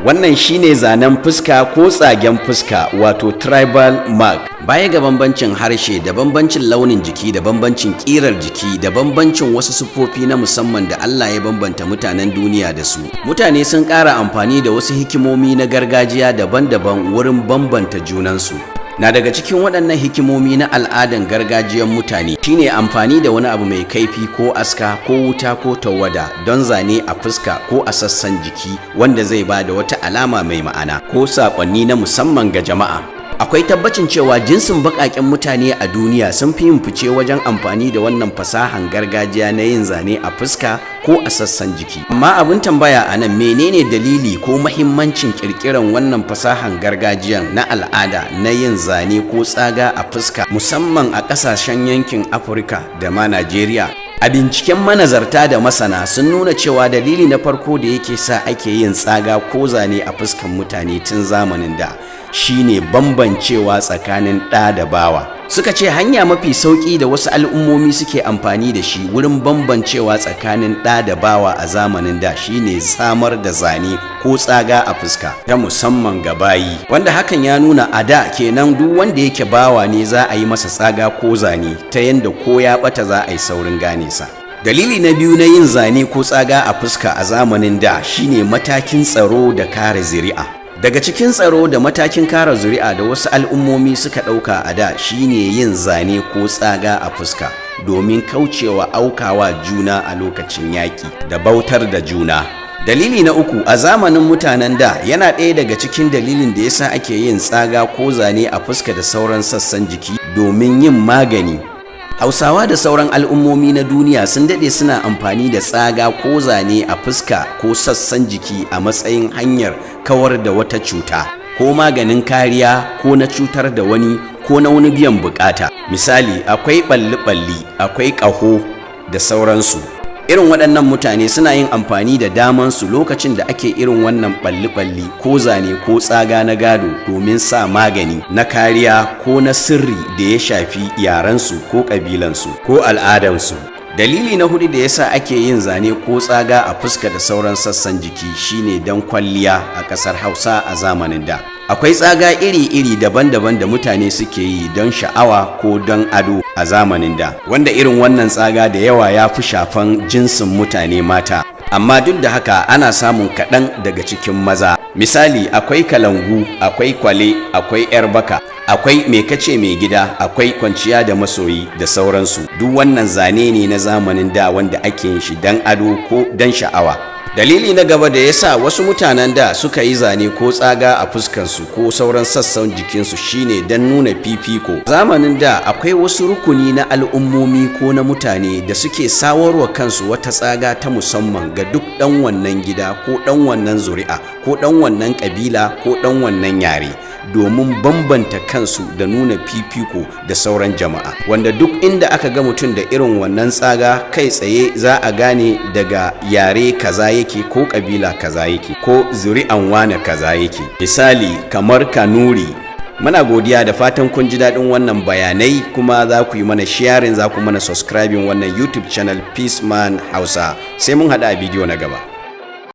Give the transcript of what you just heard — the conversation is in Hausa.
Wannan shine zanen fuska ko tsagen fuska, wato tribal mark. Baya ga bambancin harshe da bambancin launin jiki da bambancin ƙirar jiki da bambancin wasu siffofi na musamman da Allah ya bambanta mutanen duniya da su, mutane sun ƙara amfani da wasu hikimomi na gargajiya daban-daban wurin bambanta junansu. Na daga cikin waɗannan hikimomi na al'adan gargajiyar mutane shine amfani da wani abu mai kaifi ko aska ko wuta ko tawada don zane a fuska ko a sassan jiki wanda zai ba da wata alama mai ma'ana ko saƙonni na musamman ga jama'a. Akwai tabbacin cewa jinsin baƙaƙen mutane a duniya sun fi yin fice wajen amfani da wannan fasahan gargajiya na yin zane a fuska ko a sassan jiki. Amma abin tambaya a nan, menene dalili ko mahimmancin ƙirƙiran wannan fasahan gargajiyan na al'ada na yin zane ko tsaga a fuska, musamman a ƙasashen yankin Afirika da ma Najeriya? A binciken manazarta da masana sun nuna cewa dalili na farko da yake sa ake yin tsaga ko zane a fuskan mutane tun zamanin da shine bambancewa tsakanin ɗa da bawa. Suka ce hanya mafi sauƙi da wasu al'ummomi suke amfani da shi wurin bambancewa tsakanin ɗa da bawa a zamanin da shine samar da zane ko tsaga a fuska ta musamman ga bayi, wanda hakan ya nuna a da kenan duk wanda yake bawa ne za a yi masa tsaga ko zane ta yanda ko ya ɓata za a yi saurin gane sa. Dalili na biyu na yin zane ko tsaga a fuska a zamanin da shine matakin tsaro da kare zuri'a. Daga cikin tsaro da matakin kare zuri'a da wasu al'ummomi suka ɗauka a da shine yin zane ko tsaga a fuska domin kaucewa aukawa juna a lokacin yaƙi da bautar da juna. Dalili na uku, a zamanin mutanen da yana ɗaya daga cikin dalilin da yasa ake yin tsaga ko zane a fuska da sauran sassan jiki domin yin magani. Hausawa da sauran al'ummomi na duniya sun daɗe suna amfani da tsaga ko zane a fuska ko sassan jiki a matsayin hanyar kawar da wata cuta ko maganin kariya ko na cutar da wani ko na wani biyan bukata. Misali, akwai ɓalli-ɓalli, akwai ƙaho da sauransu. Irin waɗannan mutane suna yin amfani da damansu lokacin da ake irin wannan ɓalli-ɓalli ko zane ko tsaga na gado domin sa magani na kariya ko na sirri da ya shafi yarensu ko ƙabilansu ko al'adansu. Dalili na hudu da yasa ake yin zane ko tsaga a fuska da sauran sassan jiki shine don kwalliya a ƙasar Hausa a zamanin da. Akwai tsaga iri-iri daban-daban da mutane suke yi don sha'awa ko don ado a zamanin da, wanda irin wannan tsaga da yawa ya fi shafan jinsin mutane mata. Amma duk da haka ana samun kaɗan daga cikin maza. Misali, akwai kalangu, akwai kwale, akwai 'yar baka, akwai mai kace mai gida, akwai kwanciya da masoyi da sauransu. Duk wannan zane ne na zamanin da wanda ake yin shi don ado ko don sha'awa. Dalili na gaba da yasa wasu mutanen da suka yi zane ko tsaga a fuskansu ko sauran sassan jikinsu shine don nuna fifiko. Zamanin da akwai wasu rukuni na al'ummomi ko na mutane da suke sawarwa kansu wata tsaga ta musamman ga duk ɗan wannan gida ko ɗan wannan zuri'a ko ɗan wannan ƙabila ko ɗan wannan yare, domin bambanta kansu da nuna fifiko da sauran jama'a, wanda duk inda aka ga mutum da irin wannan tsaga kai tsaye za a gane daga yare kaza yake ko kabila kaza yake ko zuri'an wane kaza yake. Misali kamar Kanuri. Muna godiya da fatan kun ji daɗin wannan bayanai, kuma za ku yi mana sharing, za ku mana subscribing wannan YouTube channel Peace Man Hausa. Sai mun haɗa a bidiyo na gaba.